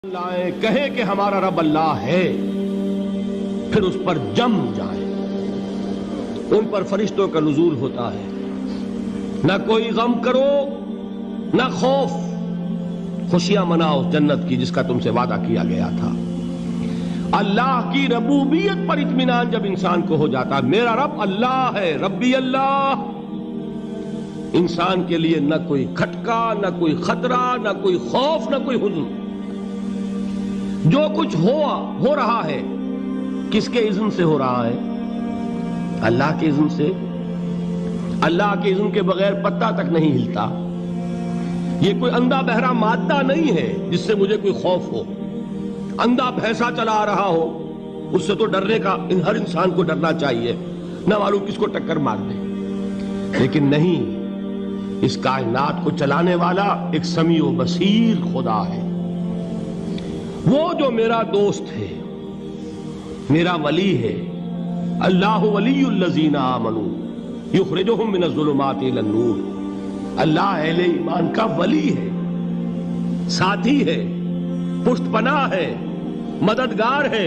لائیں کہیں کہ ہمارا رب اللہ ہے، پھر اس پر جم جائیں۔ ان پر فرشتوں کا نزول ہوتا ہے، نہ کوئی غم کرو نہ خوف، خوشیاں مناؤ جنت کی جس کا تم سے وعدہ کیا گیا تھا۔ اللہ کی ربوبیت پر اطمینان جب انسان کو ہو جاتا ہے، میرا رب اللہ ہے، ربی اللہ، انسان کے لیے نہ کوئی کھٹکا، نہ کوئی خطرہ، نہ کوئی خوف، نہ کوئی حزن۔ جو کچھ ہو رہا ہے کس کے اذن سے ہو رہا ہے؟ اللہ کے اذن سے۔ اللہ کے اذن کے بغیر پتہ تک نہیں ہلتا۔ یہ کوئی اندھا بہرا مادہ نہیں ہے جس سے مجھے کوئی خوف ہو۔ اندھا بھینسا چلا آ رہا ہو اس سے تو ڈرنے کا ہر انسان کو ڈرنا چاہیے، نہ معلوم کس کو ٹکر مار دے۔ لیکن نہیں، اس کائنات کو چلانے والا ایک سمیع و بصیر خدا ہے، وہ جو میرا دوست ہے، میرا ولی ہے۔ اللہ ولی الذین آمنوا یخرجہم من الظلمات الی النور۔ اللہ اہل ایمان کا ولی ہے، ساتھی ہے، پشت پناہ ہے، مددگار ہے،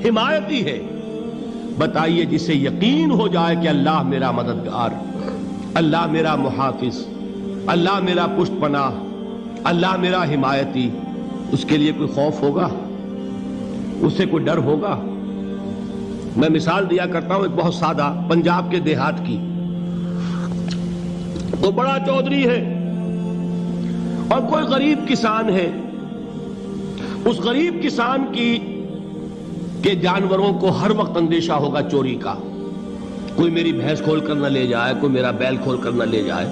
حمایتی ہے۔ بتائیے جسے یقین ہو جائے کہ اللہ میرا مددگار، اللہ میرا محافظ، اللہ میرا پشت پناہ، اللہ میرا حمایتی، اس کے لیے کوئی خوف ہوگا؟ اس سے کوئی ڈر ہوگا؟ میں مثال دیا کرتا ہوں ایک بہت سادہ، پنجاب کے دیہات کی۔ وہ بڑا چودھری ہے اور کوئی غریب کسان ہے۔ اس غریب کسان کے جانوروں کو ہر وقت اندیشہ ہوگا چوری کا، کوئی میری بھینس کھول کر نہ لے جائے، کوئی میرا بیل کھول کر نہ لے جائے۔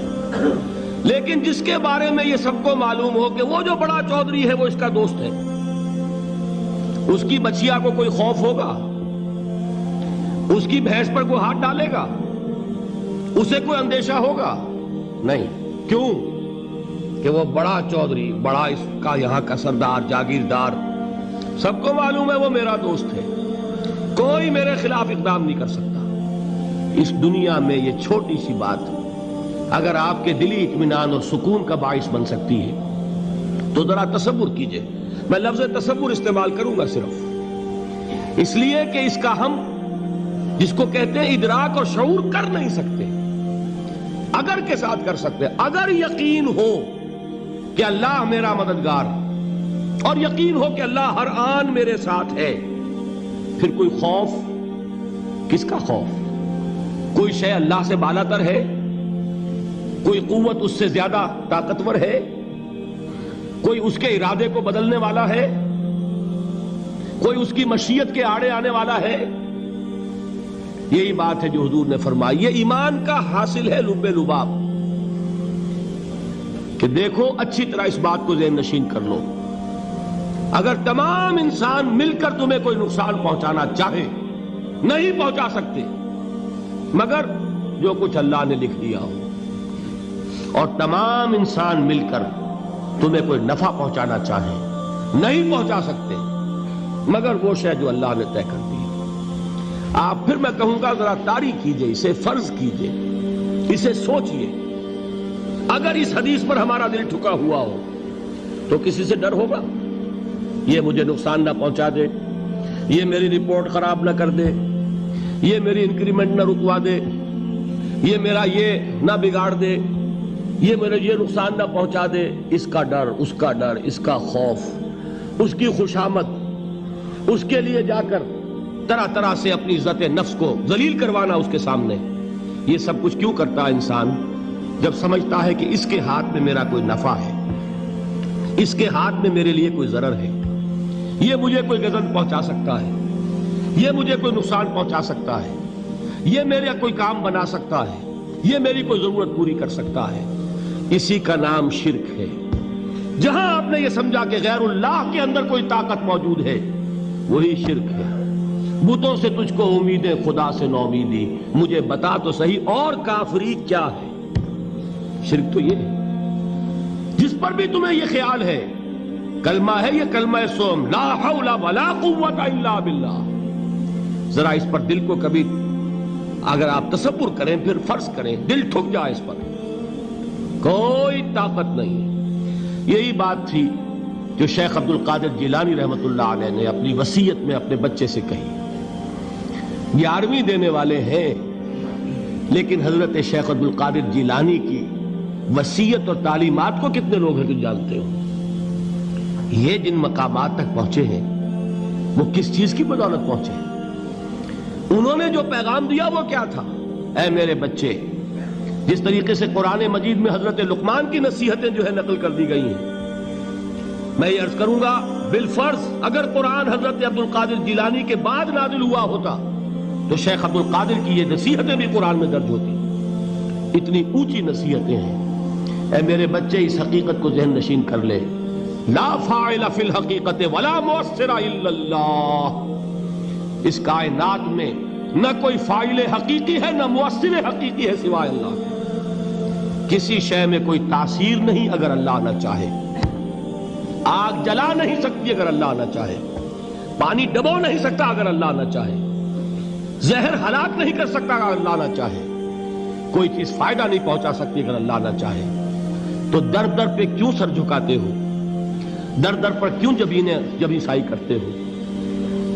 لیکن جس کے بارے میں یہ سب کو معلوم ہو کہ وہ جو بڑا چودھری ہے وہ اس کا دوست ہے، اس کی بچیا کو کوئی خوف ہوگا؟ اس کی بھینس پر کوئی ہاتھ ڈالے گا؟ اسے کوئی اندیشہ ہوگا؟ نہیں۔ کیوں؟ کہ وہ بڑا چودھری، بڑا اس کا یہاں کا سردار، جاگیردار، سب کو معلوم ہے وہ میرا دوست ہے، کوئی میرے خلاف اقدام نہیں کر سکتا۔ اس دنیا میں یہ چھوٹی سی بات اگر آپ کے دلی اطمینان اور سکون کا باعث بن سکتی ہے تو ذرا تصور کیجئے۔ میں لفظ تصور استعمال کروں گا صرف اس لیے کہ اس کا ہم جس کو کہتے ہیں ادراک اور شعور کر نہیں سکتے، اگر کے ساتھ کر سکتے۔ اگر یقین ہو کہ اللہ میرا مددگار اور یقین ہو کہ اللہ ہر آن میرے ساتھ ہے، پھر کوئی خوف؟ کس کا خوف؟ کوئی شے اللہ سے بالا تر ہے؟ کوئی قوت اس سے زیادہ طاقتور ہے؟ کوئی اس کے ارادے کو بدلنے والا ہے؟ کوئی اس کی مشیت کے آڑے آنے والا ہے؟ یہی بات ہے جو حضور نے فرمائی۔ یہ ایمان کا حاصل ہے لب لباب، کہ دیکھو اچھی طرح اس بات کو ذہن نشین کر لو، اگر تمام انسان مل کر تمہیں کوئی نقصان پہنچانا چاہے نہیں پہنچا سکتے مگر جو کچھ اللہ نے لکھ دیا ہو، اور تمام انسان مل کر تمہیں کوئی نفع پہنچانا چاہیں نہیں پہنچا سکتے مگر وہ شے جو اللہ نے طے کر دی۔ آپ پھر میں کہوں گا ذرا طاری کیجئے، اسے فرض کیجئے، اسے سوچئے۔ اگر اس حدیث پر ہمارا دل ٹھکا ہوا ہو تو کسی سے ڈر ہوگا؟ یہ مجھے نقصان نہ پہنچا دے، یہ میری رپورٹ خراب نہ کر دے، یہ میری انکریمنٹ نہ رکوا دے، یہ میرا یہ نہ بگاڑ دے، یہ میرے یہ نقصان نہ پہنچا دے۔ اس کا ڈر، اس کا ڈر، اس کا خوف، اس کی خوشامد، اس کے لیے جا کر طرح طرح سے اپنی عزت نفس کو ذلیل کروانا اس کے سامنے، یہ سب کچھ کیوں کرتا ہے انسان؟ جب سمجھتا ہے کہ اس کے ہاتھ میں میرا کوئی نفع ہے، اس کے ہاتھ میں میرے لیے کوئی ضرر ہے، یہ مجھے کوئی غضب پہنچا سکتا ہے، یہ مجھے کوئی نقصان پہنچا سکتا ہے، یہ میرا کوئی کام بنا سکتا ہے، یہ میری کوئی ضرورت پوری کر سکتا ہے، اسی کا نام شرک ہے۔ جہاں آپ نے یہ سمجھا کہ غیر اللہ کے اندر کوئی طاقت موجود ہے وہی شرک ہے۔ بتوں سے تجھ کو امیدیں، خدا سے نومیدی، مجھے بتا تو صحیح اور کافری کیا ہے؟ شرک تو یہ ہے۔ جس پر بھی تمہیں یہ خیال ہے، کلمہ ہے یہ کلمہ سوم، لا حول ولا قوت الا باللہ، ذرا اس پر دل کو کبھی اگر آپ تصور کریں، پھر فرض کریں، دل ٹھک جائے اس پر، کوئی طاقت نہیں۔ یہی بات تھی جو شیخ عبد القادر جیلانی رحمۃ اللہ علیہ نے اپنی وصیت میں اپنے بچے سے کہی. 11ویں دینے والے ہیں، لیکن حضرت شیخ عبد القادر جیلانی کی وصیت اور تعلیمات کو کتنے لوگ ہیں تم جانتے ہو؟ یہ جن مقامات تک پہنچے ہیں وہ کس چیز کی بدولت پہنچے ہیں؟ انہوں نے جو پیغام دیا وہ کیا تھا؟ اے میرے بچے، جس طریقے سے قرآن مجید میں حضرت لقمان کی نصیحتیں جو ہے نقل کر دی گئی ہیں، میں یہ عرض کروں گا بالفرض اگر قرآن حضرت عبد القادر جیلانی کے بعد نازل ہوا ہوتا تو شیخ عبد القادر کی یہ نصیحتیں بھی قرآن میں درج ہوتی. اتنی اونچی نصیحتیں ہیں. اے میرے بچے، اس حقیقت کو ذہن نشین کر لے، لا فاعل فی الحقیقت ولا مؤثر الا اللہ. اس کائنات میں نہ کوئی فاعل حقیقی ہے نہ مؤثر حقیقی ہے سوائے اللہ. کسی شے میں کوئی تاثیر نہیں اگر اللہ نہ چاہے. آگ جلا نہیں سکتی اگر اللہ نہ چاہے. پانی ڈبو نہیں سکتا اگر اللہ نہ چاہے. زہر ہلاک نہیں کر سکتا اگر اللہ نہ چاہے. کوئی چیز فائدہ نہیں پہنچا سکتی اگر اللہ نہ چاہے. تو در در پہ کیوں سر جھکاتے ہو؟ در در پر کیوں جبیں سائی کرتے ہو؟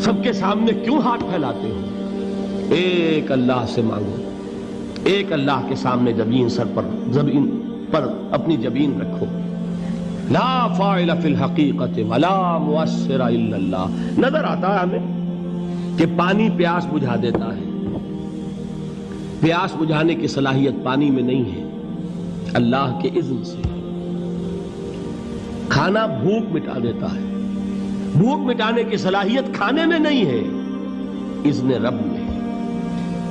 سب کے سامنے کیوں ہاتھ پھیلاتے ہو؟ ایک اللہ سے مانگو. ایک اللہ کے سامنے زمین پر اپنی جبین رکھو. لا فاعل فی الحقیقت ولا مؤثر الا اللہ. نظر آتا ہے ہمیں کہ پانی پیاس بجھا دیتا ہے. پیاس بجھانے کی صلاحیت پانی میں نہیں ہے، اللہ کے اذن سے. کھانا بھوک مٹا دیتا ہے. بھوک مٹانے کی صلاحیت کھانے میں نہیں ہے، اذن رب میں.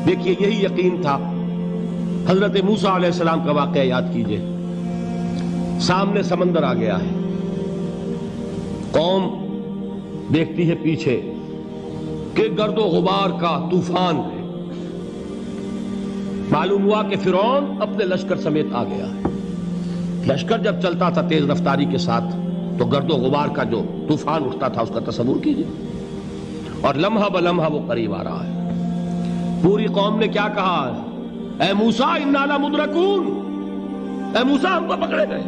دیکھیے یہی یقین تھا. حضرت موسیٰ علیہ السلام کا واقعہ یاد کیجئے. سامنے سمندر آ گیا ہے. قوم دیکھتی ہے پیچھے کہ گرد و غبار کا طوفان ہے. معلوم ہوا کہ فرعون اپنے لشکر سمیت آ گیا ہے. لشکر جب چلتا تھا تیز رفتاری کے ساتھ تو گرد و غبار کا جو طوفان اٹھتا تھا اس کا تصور کیجئے. اور لمحہ بلمحہ وہ قریب آ رہا ہے. پوری قوم نے کیا کہا؟ اے موسیٰ انا لمدرکون. اے موسیٰ ہم کو پکڑے گئے.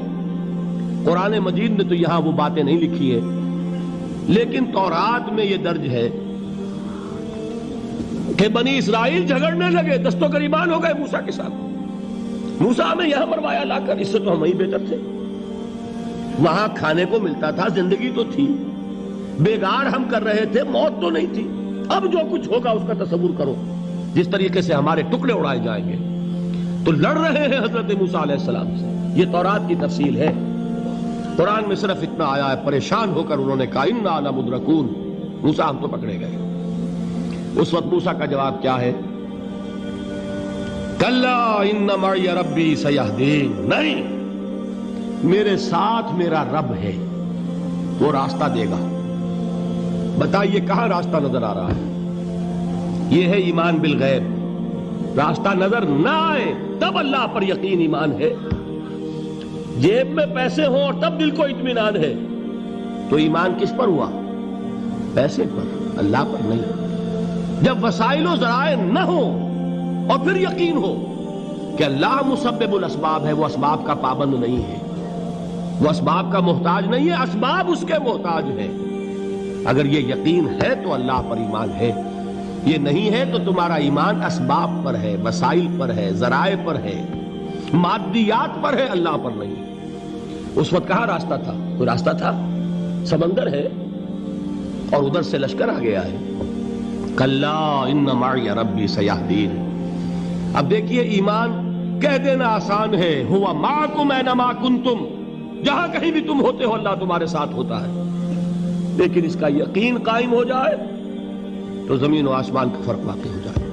قرآن مجید نے تو یہاں وہ باتیں نہیں لکھی ہے، لیکن تورات میں یہ درج ہے کہ بنی اسرائیل جھگڑنے لگے، دست و گریبان ہو گئے موسیٰ کے ساتھ. موسیٰ ہمیں یہاں مروایا لا کر، اس سے تو ہم ہی بہتر تھے. وہاں کھانے کو ملتا تھا، زندگی تو تھی. بیگار ہم کر رہے تھے، موت تو نہیں تھی. اب جو کچھ ہوگا اس کا تصور کرو، جس طریقے سے ہمارے ٹکڑے اڑائے جائیں گے. تو لڑ رہے ہیں حضرت موسیٰ علیہ السلام سے. یہ تورات کی تفصیل ہے. قرآن میں صرف اتنا آیا ہے، پریشان ہو کر انہوں نے کہا انا لمدرکون. موسیٰ ہم تو پکڑے گئے. اس وقت موسیٰ کا جواب کیا ہے؟ کلا ان معی ربی سیہدین. نہیں، میرے ساتھ میرا رب ہے، وہ راستہ دے گا. بتائیے کہاں راستہ نظر آ رہا ہے؟ یہ ہے ایمان بالغیب. راستہ نظر نہ آئے تب اللہ پر یقین ایمان ہے. جیب میں پیسے ہوں اور تب دل کو اطمینان ہے تو ایمان کس پر ہوا؟ پیسے پر، اللہ پر نہیں. جب وسائل و ذرائع نہ ہوں اور پھر یقین ہو کہ اللہ مسبب الاسباب ہے، وہ اسباب کا پابند نہیں ہے، وہ اسباب کا محتاج نہیں ہے، اسباب اس کے محتاج ہے. اگر یہ یقین ہے تو اللہ پر ایمان ہے. یہ نہیں ہے تو تمہارا ایمان اسباب پر ہے، وسائل پر ہے، ذرائع پر ہے، مادیات پر ہے، اللہ پر نہیں. اس وقت کہاں راستہ تھا؟ کوئی راستہ تھا؟ سمندر ہے اور ادھر سے لشکر آ گیا ہے. کلا ان معی ربی سیہدین. اب دیکھیے ایمان کہہ دینا آسان ہے، ہوا معکم اینما کنتم. جہاں کہیں بھی تم ہوتے ہو اللہ تمہارے ساتھ ہوتا ہے. لیکن اس کا یقین قائم ہو جائے تو زمین و آسمان کا فرق واقع ہو جائے.